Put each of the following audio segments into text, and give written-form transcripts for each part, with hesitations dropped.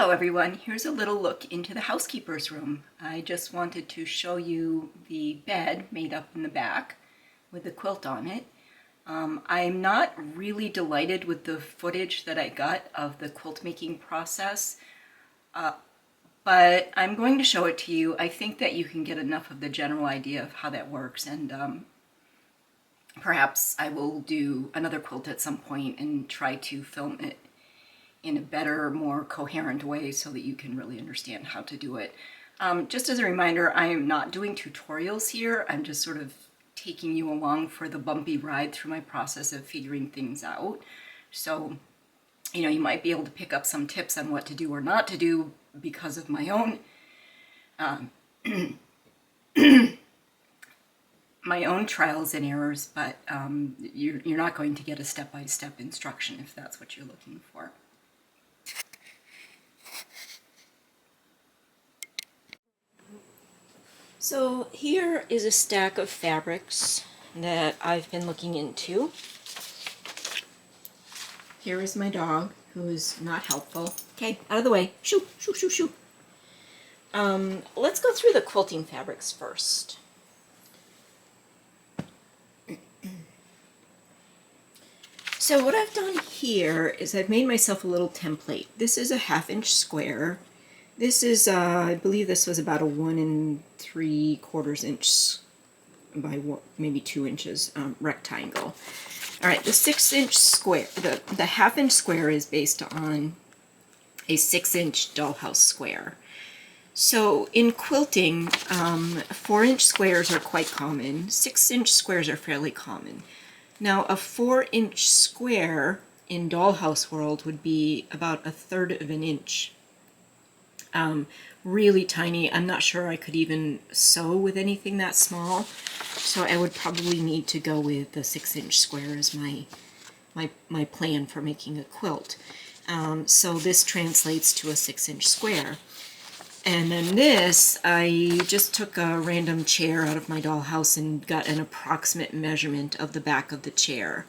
Hello everyone, here's a little look into the housekeeper's room. I just wanted to show you the bed made up in the back with the quilt on it. I'm not really delighted with the footage that I got of the quilt making process, but I'm going to show it to you. I think that you can get enough of the general idea of how that works, and perhaps I will do another quilt at some point and try to film it in a better, more coherent way so that you can really understand how to do it. Just as a reminder, I am not doing tutorials here. I'm just sort of taking you along for the bumpy ride through my process of figuring things out. So, you might be able to pick up some tips on what to do or not to do because of my own my own trials and errors, but you're not going to get a step-by-step instruction if that's what you're looking for. So here is a stack of fabrics that I've been looking into. Here is my dog, who is not helpful. Okay, out of the way. Shoo, shoo, shoo, shoo. Let's go through the quilting fabrics first. So what I've done here is I've made myself a little template. This is a 1/2 inch square. This is, I believe this was about a 1 3/4 inch by maybe 2 inches rectangle. All right, the 6-inch square, the 1/2 inch square is based on a 6-inch dollhouse square. So in quilting, 4-inch squares are quite common. 6-inch squares are fairly common. Now a 4-inch square in dollhouse world would be about 1/3 of an inch. Really tiny. I'm not sure I could even sew with anything that small, so I would probably need to go with the 6-inch square as my plan for making a quilt. So this translates to a 6-inch square. And then this, I just took a random chair out of my dollhouse and got an approximate measurement of the back of the chair.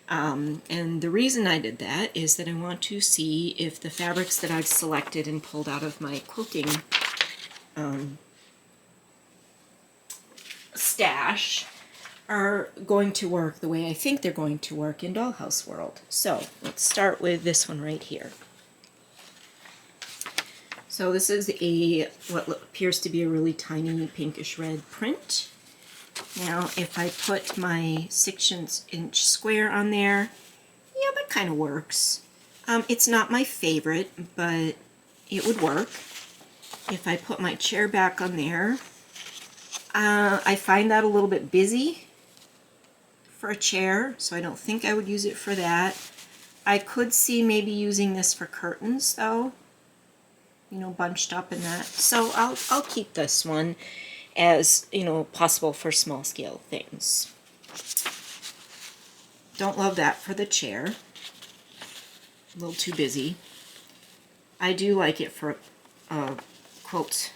And the reason I did that is that I want to see if the fabrics that I've selected and pulled out of my quilting stash are going to work the way I think they're going to work in dollhouse world. So let's start with this one right here. So this is what appears to be a really tiny pinkish red print. Now, if I put my 6-inch square on there, yeah, that kind of works. It's not my favorite, but it would work. If I put my chair back on there, I find that a little bit busy for a chair, so I don't think I would use it for that. I could see maybe using this for curtains, though, bunched up in that. So I'll keep this one as, possible for small scale things. Don't love that for the chair. A little too busy. I do like it for a quilt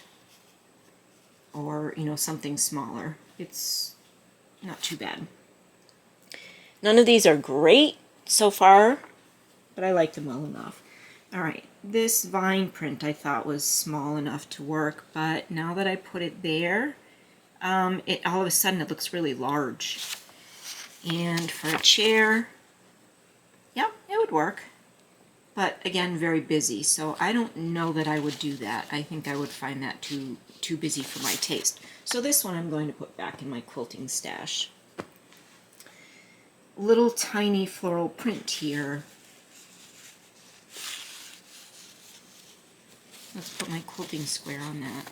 or, something smaller. It's not too bad. None of these are great so far, but I like them well enough. All right, this vine print I thought was small enough to work, but now that I put it there, all of a sudden it looks really large. And for a chair, yeah, it would work. But again, very busy, so I don't know that I would do that. I think I would find that too busy for my taste. So this one I'm going to put back in my quilting stash. Little tiny floral print here. Let's put my quilting square on that.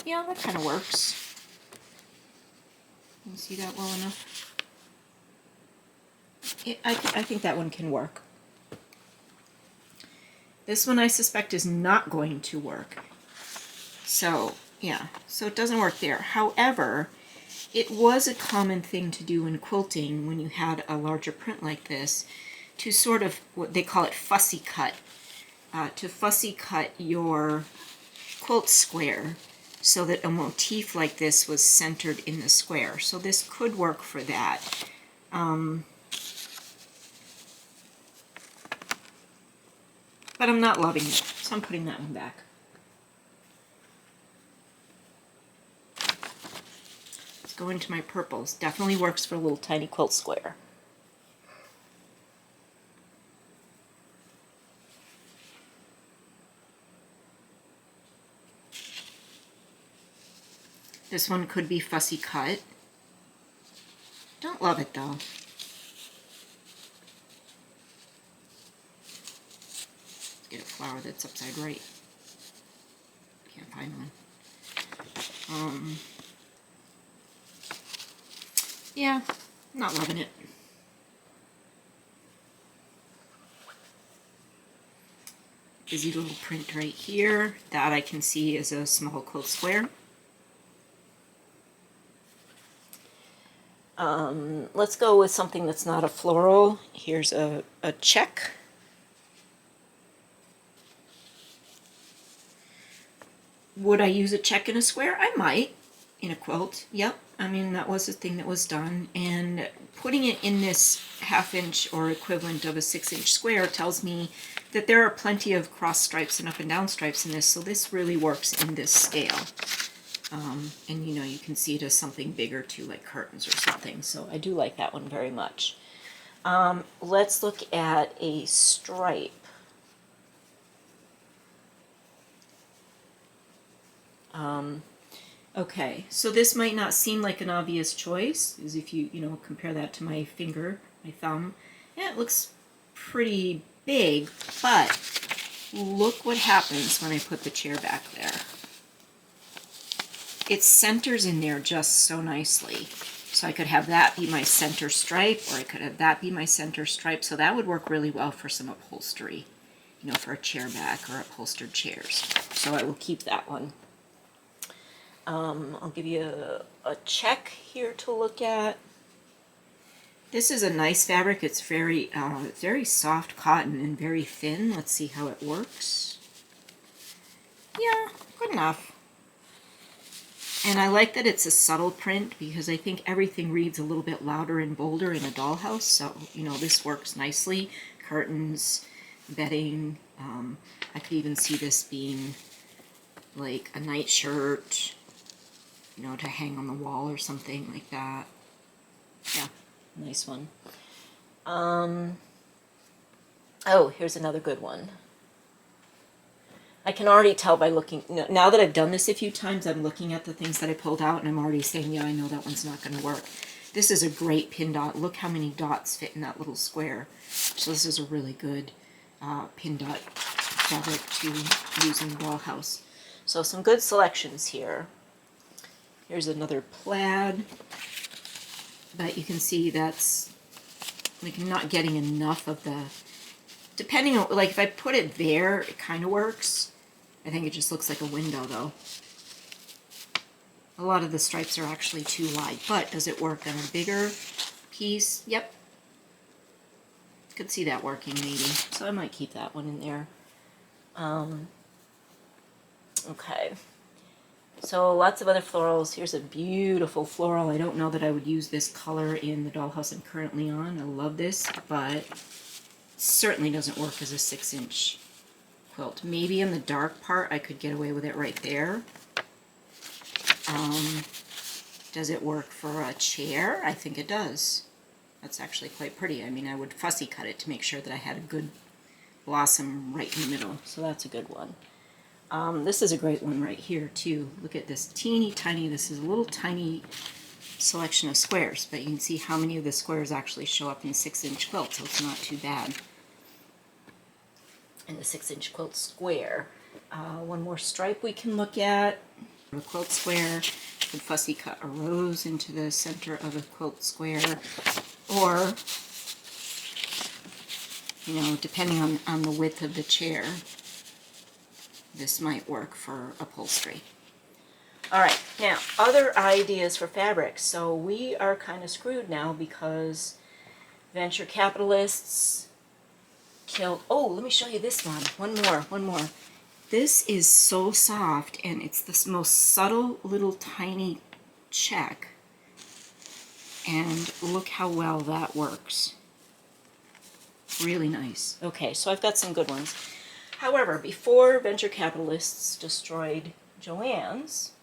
Yeah, that kind of works. Can you see that well enough? I think that one can work. This one I suspect is not going to work. So, yeah, so it doesn't work there. However, it was a common thing to do in quilting when you had a larger print like this to sort of, what they call it, fussy cut. To fussy cut your quilt square so that a motif like this was centered in the square. So this could work for that. but I'm not loving it, so I'm putting that one back. Let's go into my purples. Definitely works for a little tiny quilt square. This one could be fussy cut. Don't love it though. Let's get a flower that's upside right. Can't find one. Yeah, not loving it. Busy little print right here. That I can see is a small quilt square. Let's go with something that's not a floral. Here's a check. Would I use a check in a square? I might, in a quilt. Yep, I mean, that was a thing that was done. And putting it in this 1/2 inch or equivalent of a 6-inch square tells me that there are plenty of cross stripes and up and down stripes in this, so this really works in this scale. And you know, you can see it as something bigger too, like curtains or something. So I do like that one very much. Let's look at a stripe. Okay, so this might not seem like an obvious choice, as if you compare that to my finger, my thumb. Yeah, it looks pretty big, but look what happens when I put the chair back there. It centers in there just so nicely. So I could have that be my center stripe, or I could have that be my center stripe. So that would work really well for some upholstery, for a chair back or upholstered chairs. So I will keep that one. I'll give you a check here to look at. This is a nice fabric. It's very soft cotton and very thin. Let's see how it works. Yeah, good enough. And I like that it's a subtle print because I think everything reads a little bit louder and bolder in a dollhouse. So, this works nicely. Curtains, bedding. I could even see this being like a nightshirt, to hang on the wall or something like that. Yeah, nice one. Oh, here's another good one. I can already tell by looking, now that I've done this a few times, I'm looking at the things that I pulled out and I'm already saying, yeah, I know that one's not going to work. This is a great pin dot. Look how many dots fit in that little square. So this is a really good pin dot fabric to use in the dollhouse. So some good selections here. Here's another plaid, but you can see that's, like, I'm not getting enough of the, depending on, like, if I put it there, it kind of works. I think it just looks like a window, though. A lot of the stripes are actually too wide, but does it work on a bigger piece? Yep. Could see that working, maybe. So I might keep that one in there. Okay. So lots of other florals. Here's a beautiful floral. I don't know that I would use this color in the dollhouse I'm currently on. I love this, but it certainly doesn't work as a 6-inch quilt. Maybe in the dark part I could get away with it right there. Does it work for a chair? I think it does. That's actually quite pretty. I mean, I would fussy cut it to make sure that I had a good blossom right in the middle. So that's a good one. This is a great one right here too. Look at this teeny tiny, this is a little tiny selection of squares, but you can see how many of the squares actually show up in 6-inch quilt, so it's not too bad. And the 6-inch quilt square. One more stripe we can look at. A quilt square. You can fussy cut a rose into the center of a quilt square, or, depending on the width of the chair, this might work for upholstery. All right, now, other ideas for fabrics. So we are kind of screwed now because venture capitalists killed... Oh, let me show you this one. One more. This is so soft, and it's this most subtle little tiny check. And look how well that works. Really nice. Okay, so I've got some good ones. However, before venture capitalists destroyed Joann's,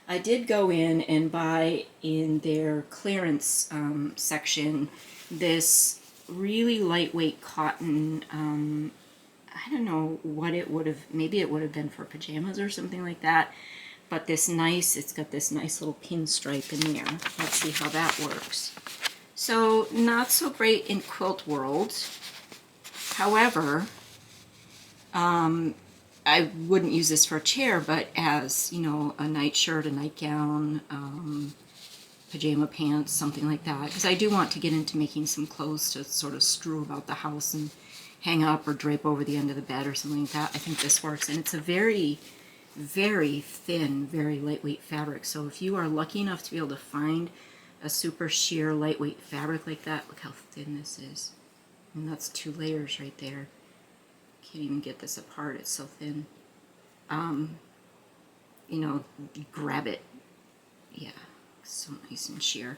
I did go in and buy in their clearance section this really lightweight cotton. I don't know what it would have, maybe it would have been for pajamas or something like that. But this nice, it's got this nice little pinstripe in there. Let's see how that works. So not so great in quilt world. However, I wouldn't use this for a chair, but as, you know, a nightshirt, a nightgown, pajama pants, something like that. Because I do want to get into making some clothes to sort of strew about the house and hang up or drape over the end of the bed or something like that. I think this works. And it's a very, very thin, very lightweight fabric. So if you are lucky enough to be able to find a super sheer lightweight fabric like that, look how thin this is. And that's 2 layers right there. Can't even get this apart, it's so thin. You know, grab it. Yeah, so nice and sheer.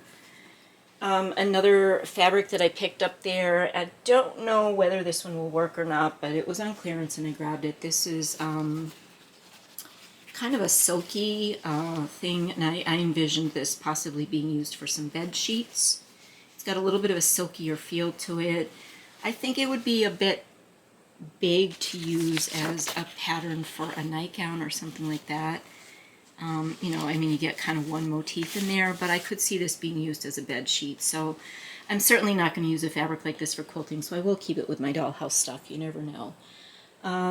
Another fabric that I picked up there, I don't know whether this one will work or not, but it was on clearance and I grabbed it. This is kind of a silky thing, and I envisioned this possibly being used for some bed sheets. It's got a little bit of a silkier feel to it. I think it would be a bit big to use as a pattern for a nightgown or something like that. You know, I mean, you get kind of one motif in there, but I could see this being used as a bed sheet. So I'm certainly not going to use a fabric like this for quilting, so I will keep it with my dollhouse stuff. You never know.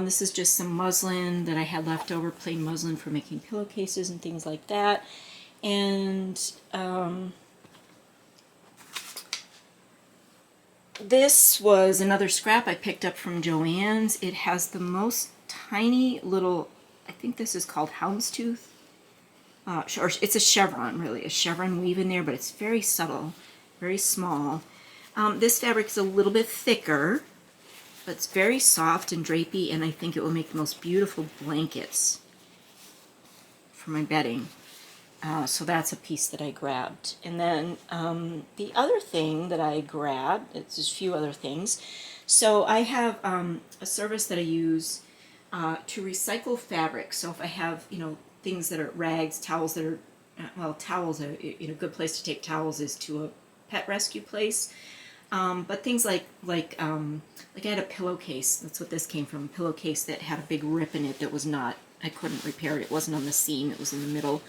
This is just some muslin that I had left over, plain muslin for making pillowcases and things like that. And this was another scrap I picked up from Joann's. It has the most tiny little, I think this is called houndstooth. Or it's a chevron, really, a chevron weave in there, but it's very subtle, very small. This fabric is a little bit thicker, but it's very soft and drapey, and I think it will make the most beautiful blankets for my bedding. So that's a piece that I grabbed. And then the other thing that I grabbed, it's just a few other things. So I have a service that I use to recycle fabric. So if I have, you know, things that are rags, towels that are, well, towels are, you know, a good place to take towels is to a pet rescue place. But things like I had a pillowcase, that's what this came from, a pillowcase that had a big rip in it that was not, I couldn't repair it, it wasn't on the seam, it was in the middle.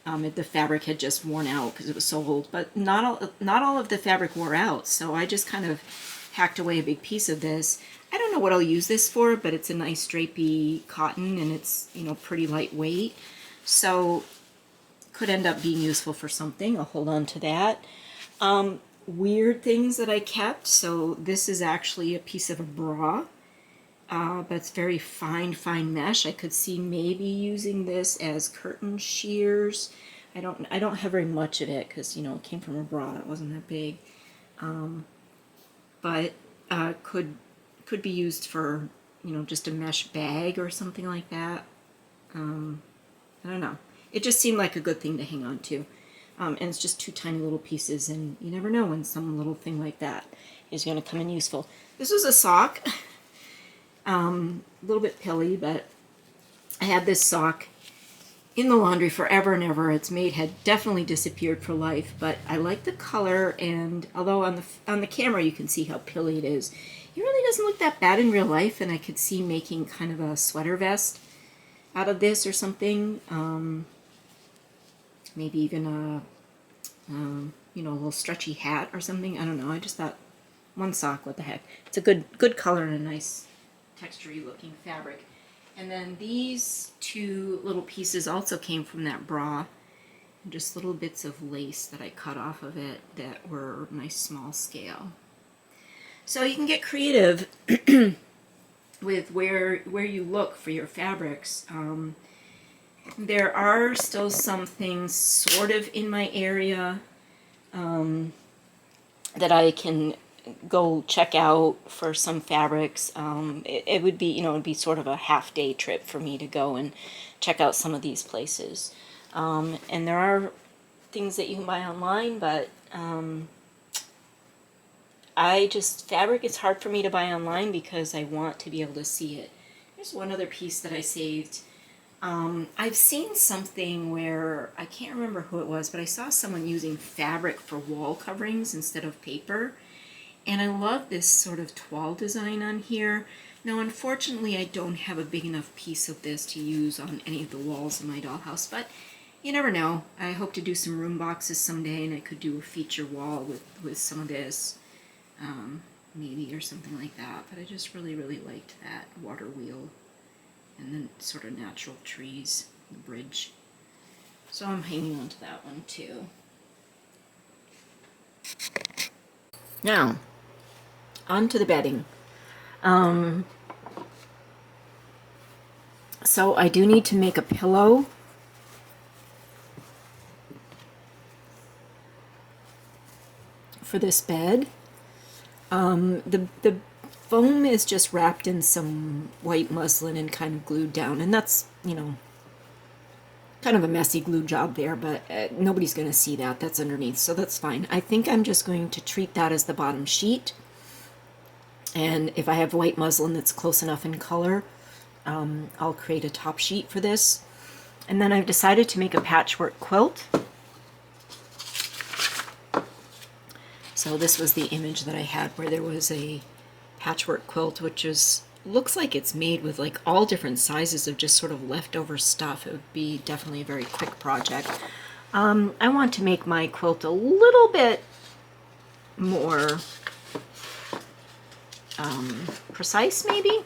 The fabric had just worn out because it was so old, but not all of the fabric wore out, so I just kind of hacked away a big piece of this. I don't know what I'll use this for, but it's a nice drapey cotton, and it's, you know, pretty lightweight, so could end up being useful for something. I'll hold on to that. Weird things that I kept, so this is actually a piece of a bra, but it's very fine mesh. I could see maybe using this as curtain shears. I don't have very much of it because, you know, it came from a bra, it wasn't that big, but could be used for, you know, just a mesh bag or something like that. I don't know. It just seemed like a good thing to hang on to. And it's just 2 tiny little pieces, and you never know when some little thing like that is going to come in useful. This was a sock. A little bit pilly, but I had this sock in the laundry forever and ever. Its mate had definitely disappeared for life, but I like the color, and although on the camera you can see how pilly it is, it really doesn't look that bad in real life, and I could see making kind of a sweater vest out of this or something. Maybe even a you know, a little stretchy hat or something. I don't know. I just thought, one sock, what the heck. It's a good color and a nice textury looking fabric. And then these 2 little pieces also came from that bra. Just little bits of lace that I cut off of it that were nice small scale. So you can get creative with where you look for your fabrics. There are still some things sort of in my area that I can go check out for some fabrics. It would be, you know, it would be sort of a half-day trip for me to go and check out some of these places. And there are things that you can buy online, but fabric is hard for me to buy online because I want to be able to see it. There's one other piece that I saved. I've seen something where, I can't remember who it was, but I saw someone using fabric for wall coverings instead of paper. And I love this sort of toile design on here. Now, unfortunately, I don't have a big enough piece of this to use on any of the walls in my dollhouse, but you never know. I hope to do some room boxes someday, and I could do a feature wall with some of this, maybe, or something like that. But I just really, really liked that water wheel and then sort of natural trees, the bridge. So I'm hanging on to that one too. Now, on to the bedding. So I do need to make a pillow. For this bed. The foam is just wrapped in some white muslin and kind of glued down, and that's, you know, kind of a messy glue job there, but nobody's going to see that. That's underneath, so that's fine. I think I'm just going to treat that as the bottom sheet, and if I have white muslin that's close enough in color, I'll create a top sheet for this. And then I've decided to make a patchwork quilt. So this was the image that I had where there was a patchwork quilt, which looks like it's made with like all different sizes of just sort of leftover stuff. It would be definitely a very quick project. I want to make my quilt a little bit more precise, maybe.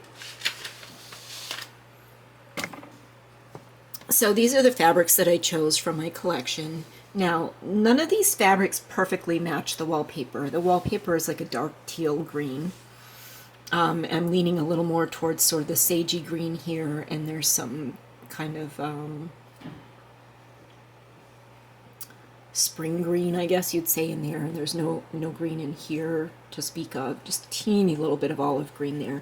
So these are the fabrics that I chose from my collection. Now, none of these fabrics perfectly match the wallpaper. The wallpaper is like a dark teal green. I'm leaning a little more towards sort of the sagey green here, and there's some kind of spring green, I guess you'd say, in there. There's no green in here to speak of, just a teeny little bit of olive green there.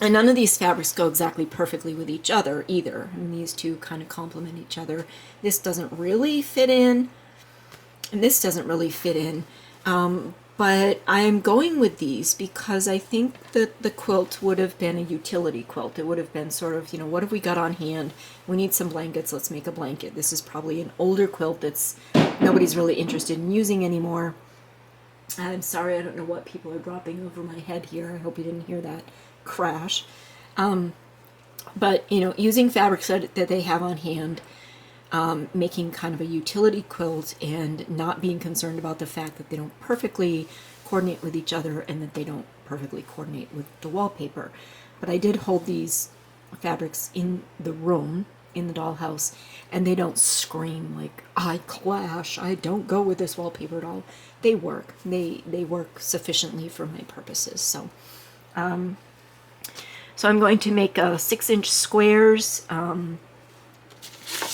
And none of these fabrics go exactly perfectly with each other either. And these two kind of complement each other. This doesn't really fit in, and this doesn't really fit in. But I'm going with these because I think that the quilt would have been a utility quilt. It would have been sort of, you know, what have we got on hand? We need some blankets, let's make a blanket. This is probably an older quilt that's nobody's really interested in using anymore. I'm sorry, I don't know what people are dropping over my head here. I hope you didn't hear that crash. But, you know, using fabrics that they have on hand, making kind of a utility quilt and not being concerned about the fact that they don't perfectly coordinate with each other and that they don't perfectly coordinate with the wallpaper. But I did hold these fabrics in the room, in the dollhouse, and they don't scream like, I clash, I don't go with this wallpaper at all. They work. They work sufficiently for my purposes. So I'm going to make 6-inch squares.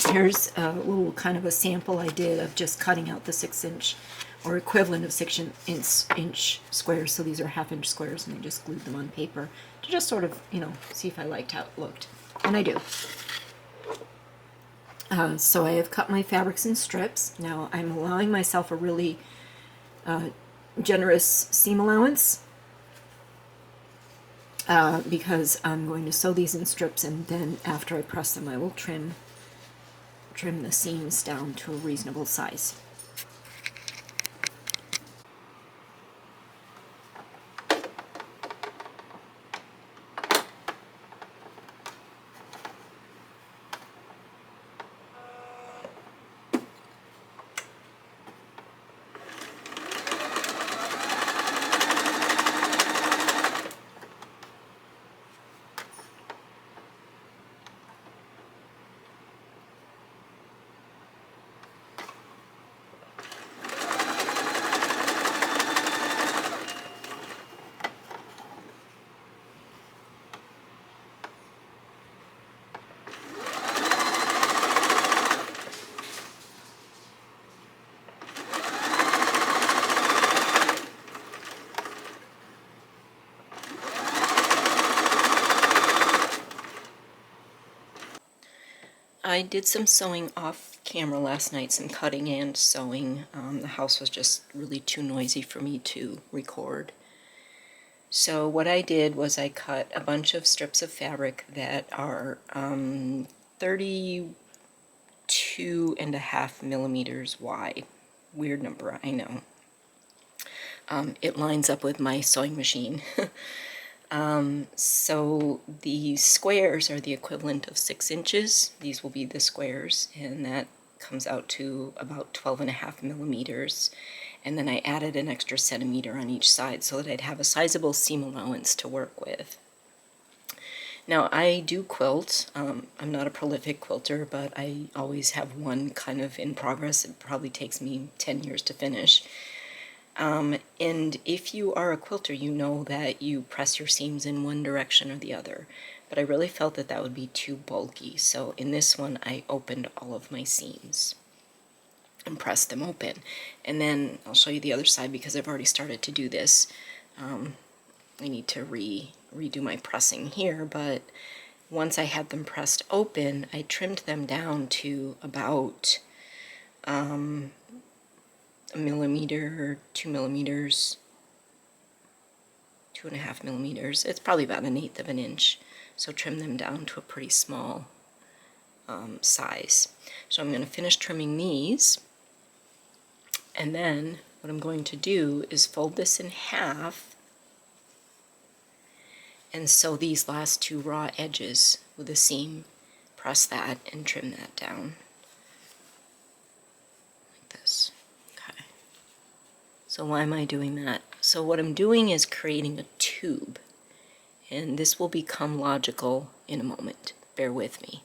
Here's a little kind of a sample I did of just cutting out the 6-inch or equivalent of 6-inch squares. So these are 1/2-inch squares, and I just glued them on paper to just sort of, you know, see if I liked how it looked. And I do. So I have cut my fabrics in strips. Now I'm allowing myself a really generous seam allowance. Because I'm going to sew these in strips, and then after I press them I will trim the seams down to a reasonable size. I did some sewing off camera last night some cutting and sewing. The house was just really too noisy for me to record. So what I did was I cut a bunch of strips of fabric that are 32.5 millimeters wide. Weird number, I know. It lines up with my sewing machine. So the squares are the equivalent of 6 inches. These will be the squares, and that comes out to about 12.5 millimeters. And then I added an extra centimeter on each side so that I'd have a sizable seam allowance to work with. Now I do quilt. I'm not a prolific quilter, but I always have one kind of in progress. It probably takes me 10 years to finish. And if you are a quilter, you know that you press your seams in one direction or the other. But I really felt that that would be too bulky. So in this one, I opened all of my seams and pressed them open. And then I'll show you the other side because I've already started to do this. I need to redo my pressing here, but once I had them pressed open, I trimmed them down to about a millimeter, 2 millimeters, 2.5 millimeters. It's probably about 1/8 of an inch. So trim them down to a pretty small size. So I'm going to finish trimming these, and then what I'm going to do is fold this in half and sew these last 2 raw edges with a seam. Press that and trim that down like this. Okay. So why am I doing that? So what I'm doing is creating a tube, and this will become logical in a moment. Bear with me.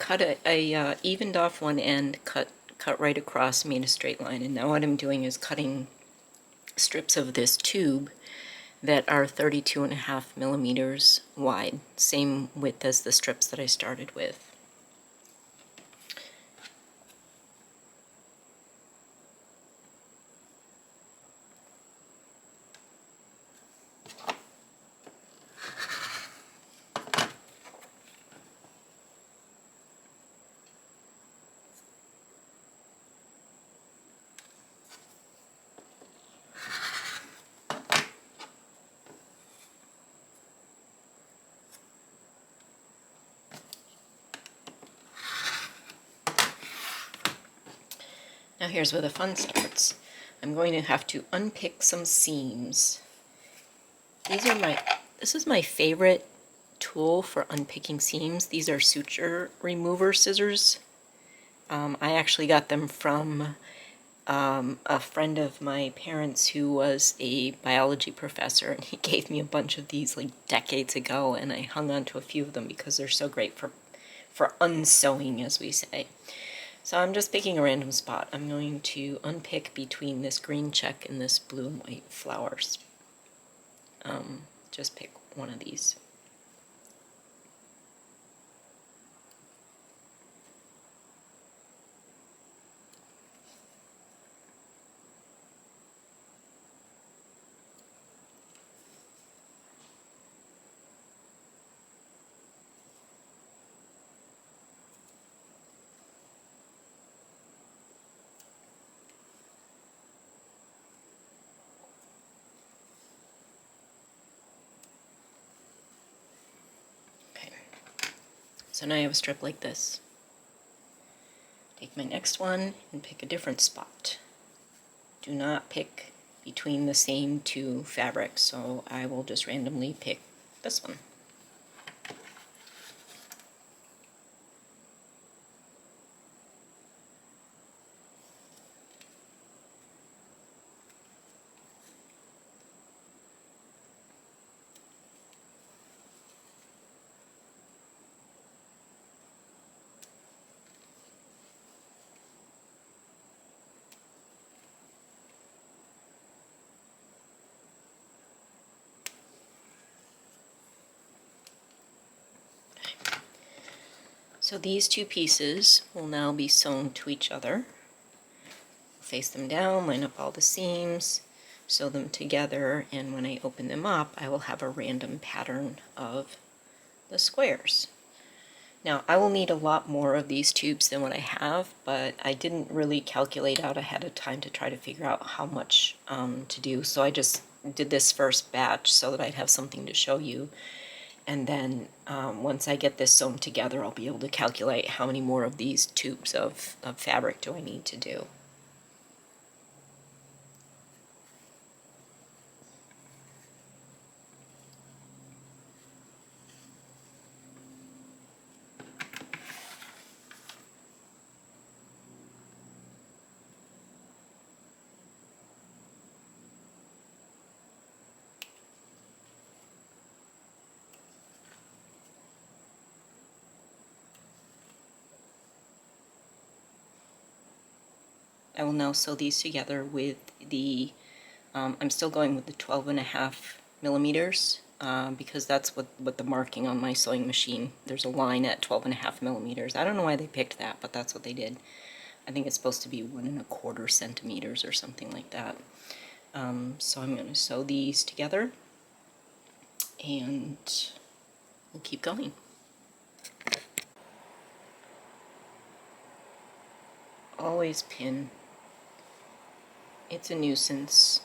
cut evened off one end, cut right across, made a straight line, and now what I'm doing is cutting strips of this tube that are 32.5 millimeters wide, same width as the strips that I started with. Now here's where the fun starts. I'm going to have to unpick some seams. This is my favorite tool for unpicking seams. These are suture remover scissors. I actually got them from a friend of my parents who was a biology professor, and he gave me a bunch of these like decades ago, and I hung on to a few of them because they're so great for unsewing, as we say. So I'm just picking a random spot. I'm going to unpick between this green check and this blue and white flowers. Just pick one of these. So now I have a strip like this. Take my next one and pick a different spot. Do not pick between the same two fabrics, so I will just randomly pick this one. So these two pieces will now be sewn to each other. Face them down, line up all the seams, sew them together, and when I open them up, I will have a random pattern of the squares. Now, I will need a lot more of these tubes than what I have, but I didn't really calculate out ahead of time to try to figure out how much to do, so I just did this first batch so that I'd have something to show you. And then once I get this sewn together, I'll be able to calculate how many more of these tubes of fabric do I need to do. I will now sew these together with the, I'm still going with the 12.5 millimeters because that's what the marking on my sewing machine, there's a line at 12.5 millimeters. I don't know why they picked that, but that's what they did. I think it's supposed to be 1.25 centimeters or something like that. So I'm going to sew these together and we'll keep going. Always pin. It's a nuisance,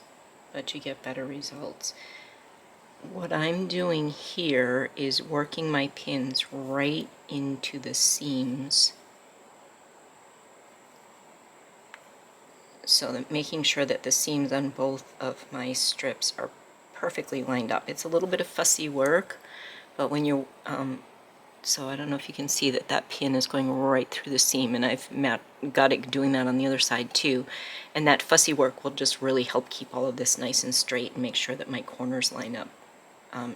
but you get better results. What I'm doing here is working my pins right into the seams, so that making sure that the seams on both of my strips are perfectly lined up. It's a little bit of fussy work, but when you're so I don't know if you can see that that pin is going right through the seam, and I've got it doing that on the other side too. And that fussy work will just really help keep all of this nice and straight and make sure that my corners line up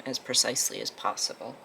as precisely as possible.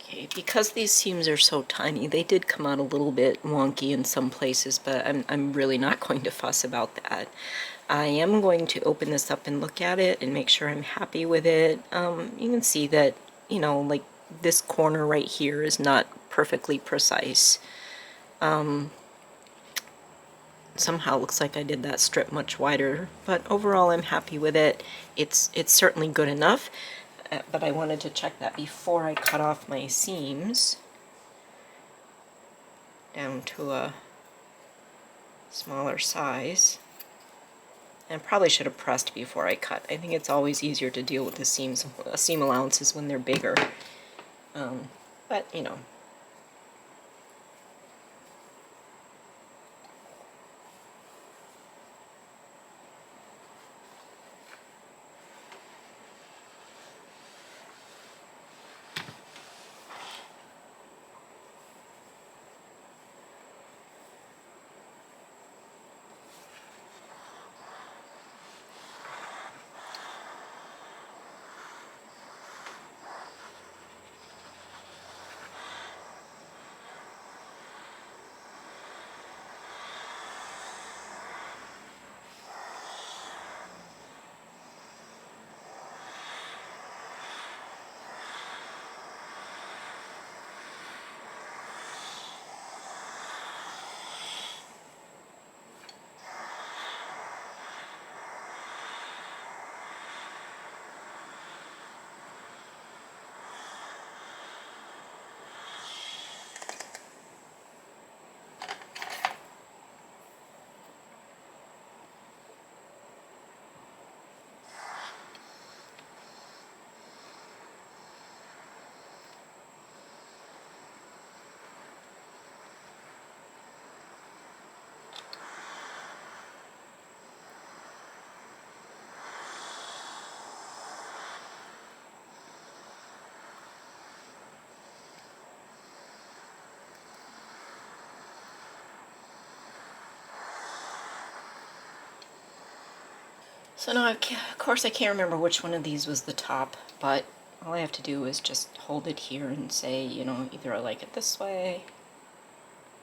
Okay, because these seams are so tiny, they did come out a little bit wonky in some places, but I'm really not going to fuss about that. I am going to open this up and look at it and make sure I'm happy with it. You can see that, you know, like this corner right here is not perfectly precise. Somehow looks like I did that strip much wider, but overall I'm happy with it. It's certainly good enough, but I wanted to check that before I cut off my seams down to a smaller size. And probably should have pressed before I cut. I think it's always easier to deal with the seam allowances when they're bigger. But you know. So now, of course, I can't remember which one of these was the top, but all I have to do is just hold it here and say, you know, either I like it this way,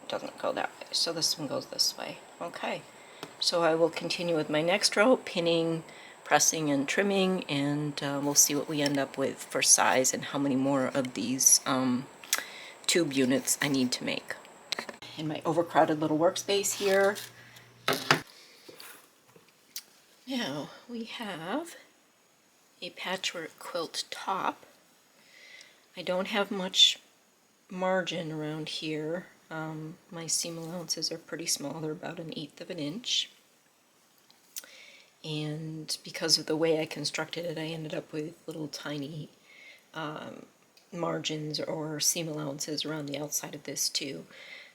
it doesn't go that way, so this one goes this way. Okay, so I will continue with my next row, pinning, pressing, and trimming, and we'll see what we end up with for size and how many more of these tube units I need to make. In my overcrowded little workspace here, now we have a patchwork quilt top. I don't have much margin around here. My seam allowances are pretty small, they're about 1/8 of an inch. And because of the way I constructed it, I ended up with little tiny margins or seam allowances around the outside of this too.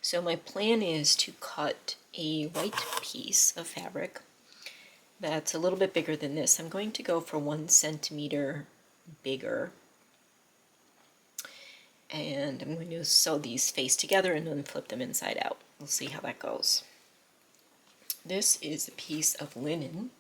So my plan is to cut a white piece of fabric that's a little bit bigger than this. I'm going to go for 1 centimeter bigger. And I'm going to sew these face together and then flip them inside out. We'll see how that goes. This is a piece of linen.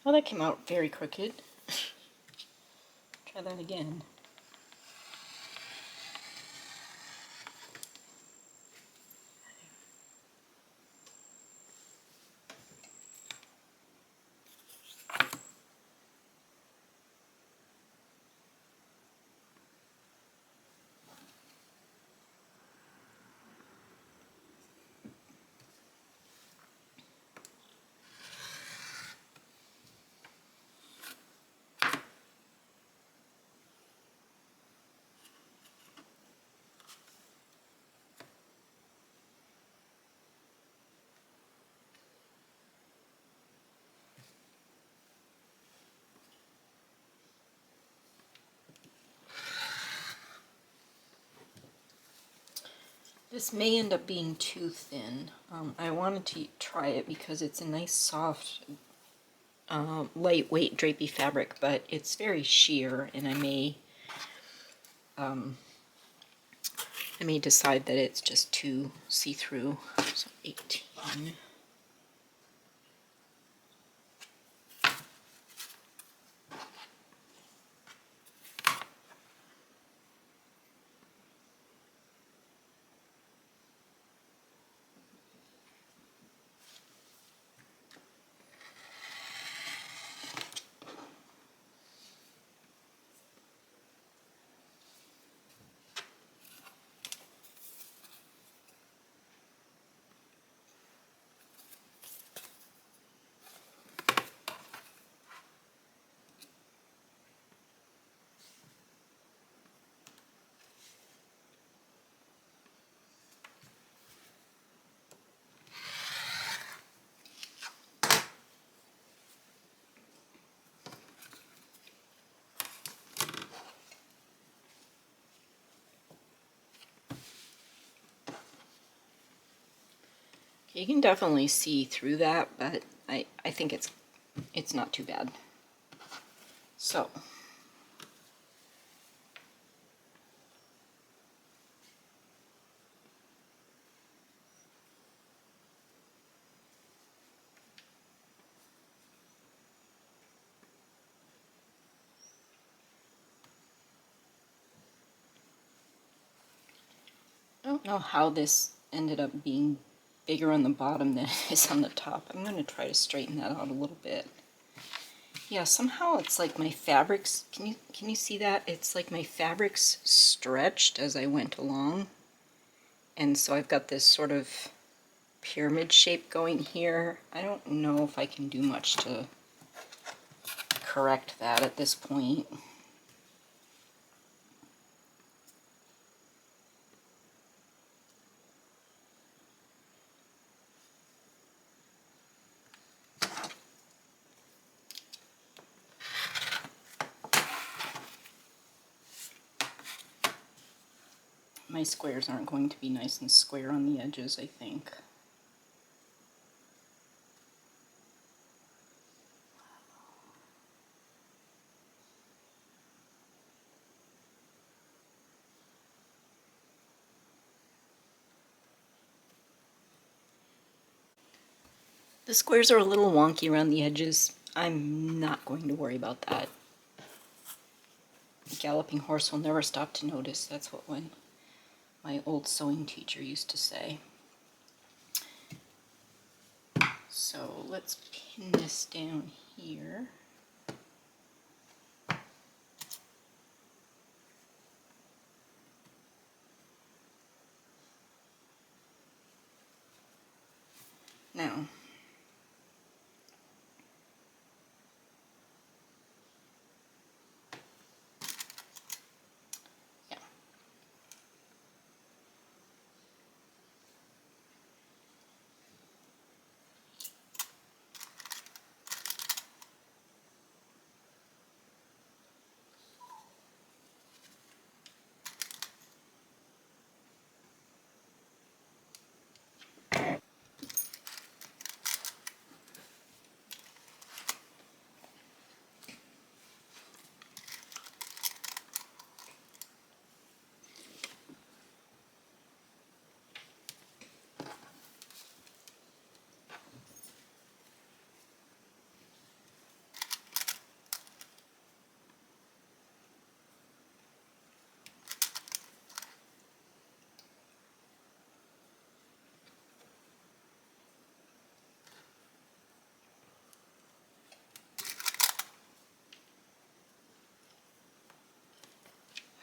Well, that came out very crooked. Try that again. This may end up being too thin. I wanted to try it because it's a nice soft, lightweight drapey fabric, but it's very sheer, and I may decide that it's just too see-through. So 18. You can definitely see through that, but I think it's not too bad. So I don't know how this ended up being bigger on the bottom than it is on the top. I'm going to try to straighten that out a little bit. Yeah, somehow it's like my fabrics, can you see that? It's like my fabrics stretched as I went along. And so I've got this sort of pyramid shape going here. I don't know if I can do much to correct that at this point. My squares aren't going to be nice and square on the edges, I think. The squares are a little wonky around the edges. I'm not going to worry about that. A galloping horse will never stop to notice. That's what my old sewing teacher used to say. So let's pin this down here. Now, yeah.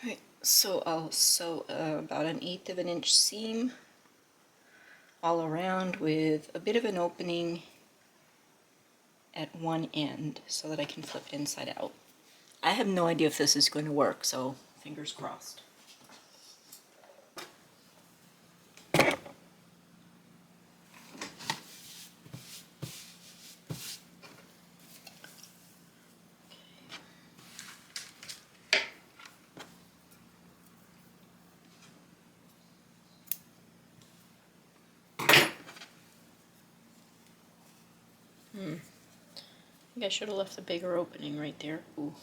Alright, so I'll sew about 1/8 of an inch seam all around with a bit of an opening at one end so that I can flip it inside out. I have no idea if this is going to work, so fingers crossed. think I should have left the bigger opening right there. Ooh.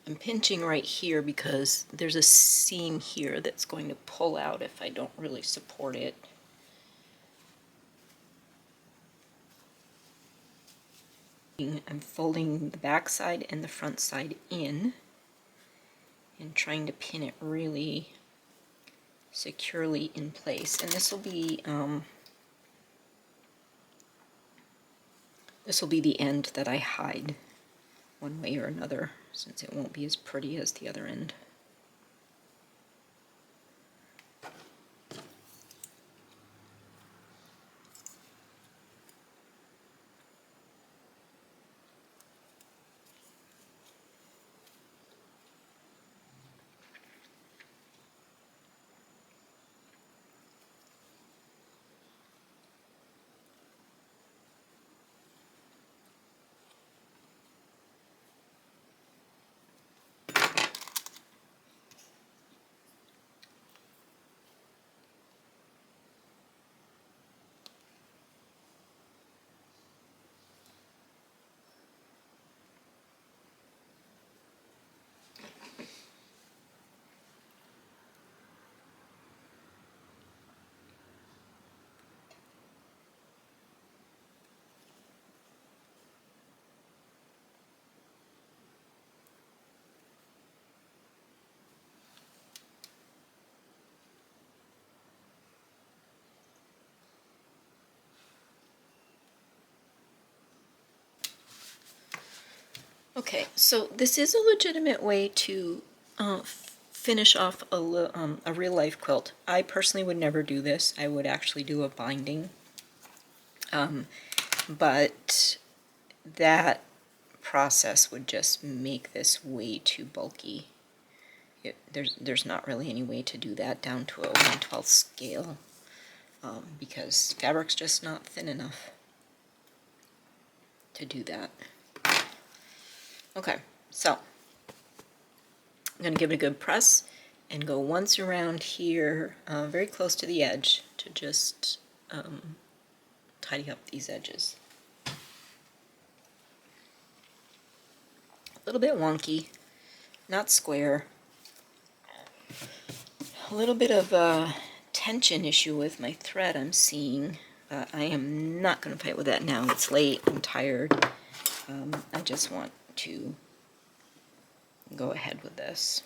I'm pinching right here because there's a seam here that's going to pull out if I don't really support it. I'm folding the back side and the front side in and trying to pin it really securely in place. And this will be the end that I hide one way or another, since it won't be as pretty as the other end. Okay, so this is a legitimate way to finish off a real-life quilt. I personally would never do this. I would actually do a binding. But that process would just make this way too bulky. There's not really any way to do that down to a 1/12 scale because fabric's just not thin enough to do that. Okay, so I'm going to give it a good press and go once around here, very close to the edge, to just tidy up these edges. A little bit wonky, not square. A little bit of a tension issue with my thread I'm seeing. I am not going to fight with that now. It's late, I'm tired. I just want to go ahead with this.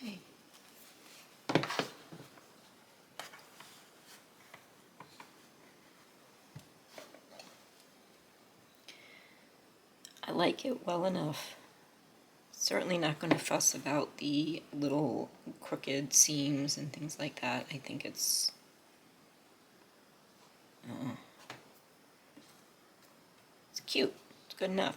Okay. I like it well enough. Certainly not going to fuss about the little crooked seams and things like that. I think it's cute. It's good enough.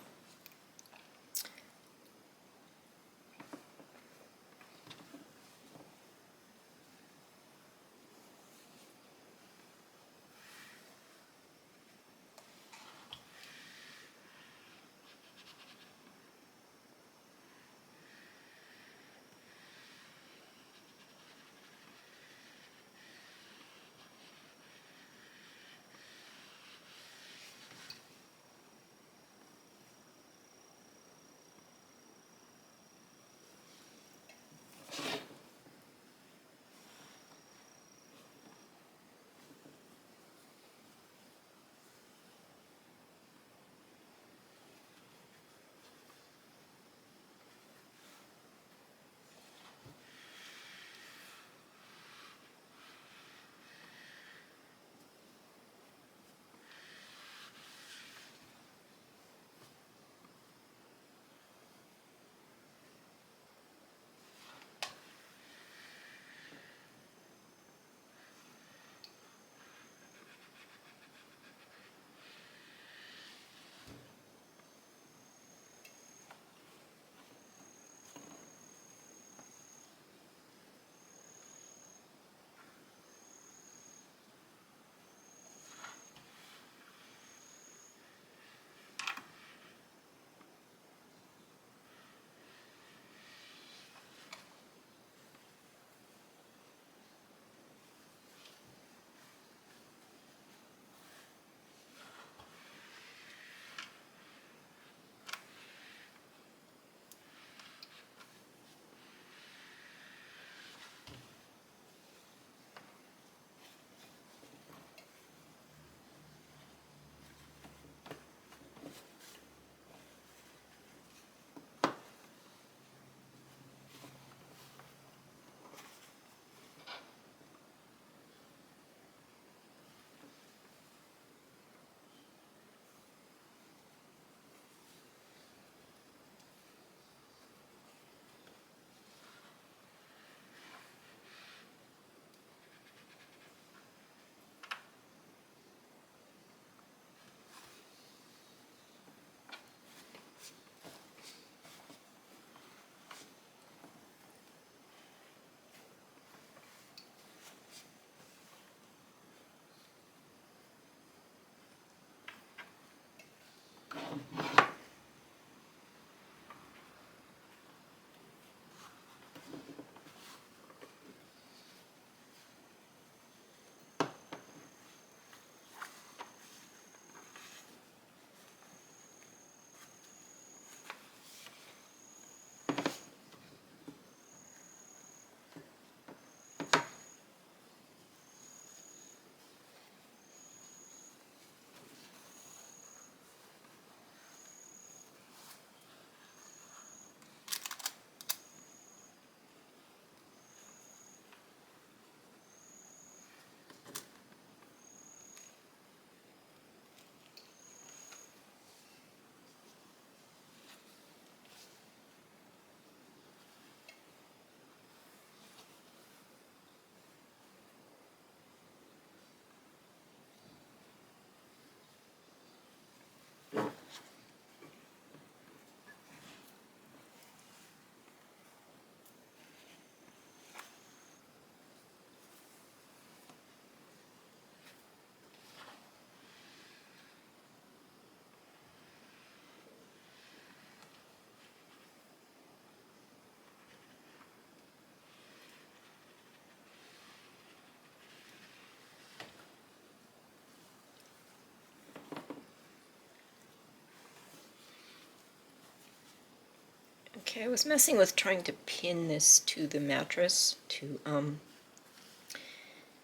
Okay, I was messing with trying to pin this to the mattress to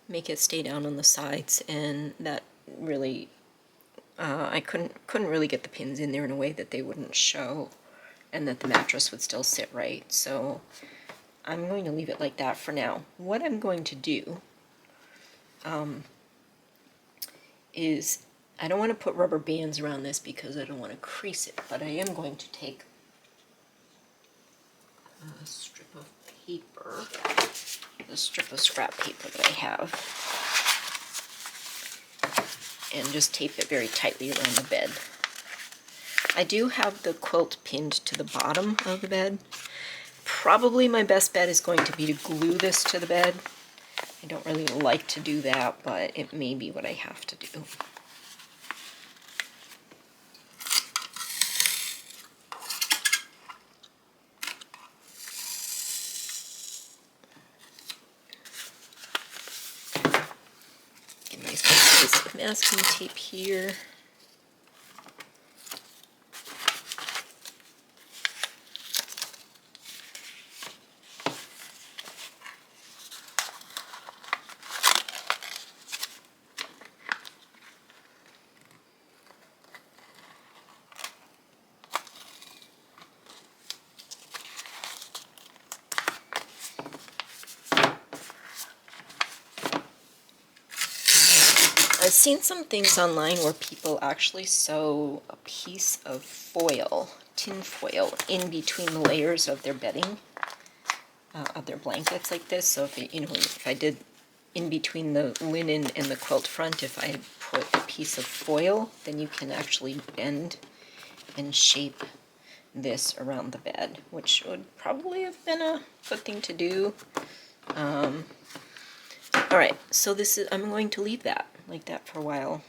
make it stay down on the sides, and that really I couldn't really get the pins in there in a way that they wouldn't show and that the mattress would still sit right. So I'm going to leave it like that for now. What I'm going to do is, I don't want to put rubber bands around this because I don't want to crease it, but I am going to take a strip of paper, a strip of scrap paper that I have, and just tape it very tightly around the bed. I do have the quilt pinned to the bottom of the bed. Probably my best bet is going to be to glue this to the bed. I don't really like to do that, but it may be what I have to do. Get a nice piece of masking tape here. I've seen some things online where people actually sew a piece of foil, tin foil, in between the layers of their bedding, of their blankets like this. So if it, if I did in between the linen and the quilt front, if I put a piece of foil, then you can actually bend and shape this around the bed, which would probably have been a good thing to do. All right, so this is, I'm going to leave that like that for a while,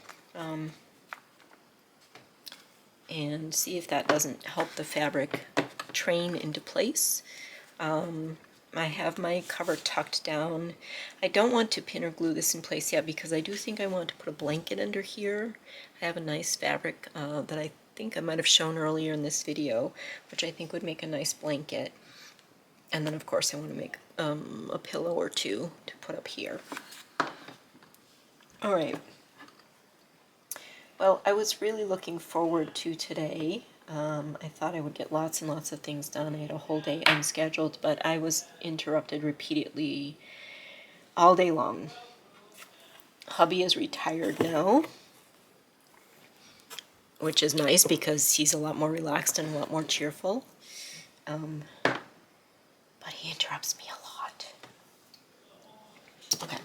and see if that doesn't help the fabric train into place. I have my cover tucked down. I don't want to pin or glue this in place yet because I do think I want to put a blanket under here. I have a nice fabric that I think I might have shown earlier in this video, which I think would make a nice blanket. And then of course I want to make a pillow or two to put up here. All right. Well, I was really looking forward to today. I thought I would get lots and lots of things done. I had a whole day unscheduled, but I was interrupted repeatedly all day long. Hubby is retired now, which is nice because he's a lot more relaxed and a lot more cheerful. But he interrupts me a lot. Okay.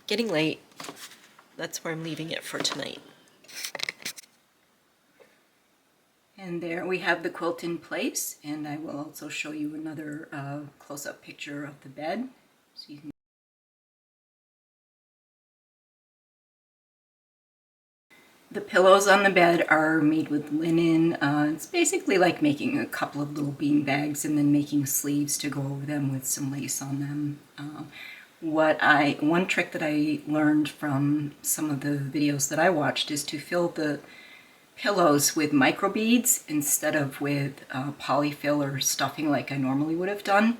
Getting late. That's where I'm leaving it for tonight. And there we have the quilt in place, and I will also show you another close-up picture of the bed. So you can The pillows on the bed are made with linen. It's basically like making a couple of little bean bags and then making sleeves to go over them with some lace on them. One trick that I learned from some of the videos that I watched is to fill the pillows with microbeads instead of with polyfill or stuffing like I normally would have done,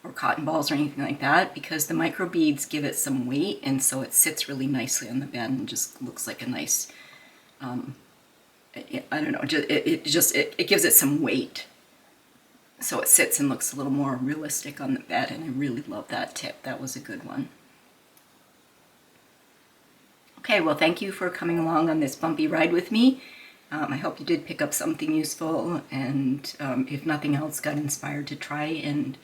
or cotton balls or anything like that, because the microbeads give it some weight, and so it sits really nicely on the bed and just looks like a nice, I don't know, it gives it some weight. So it sits and looks a little more realistic on the bed, and I really love that tip. That was a good one. Okay, well, thank you for coming along on this bumpy ride with me. I hope you did pick up something useful, and if nothing else, got inspired to try and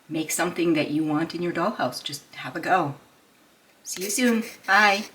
make something that you want in your dollhouse. Just have a go. See you soon. Bye.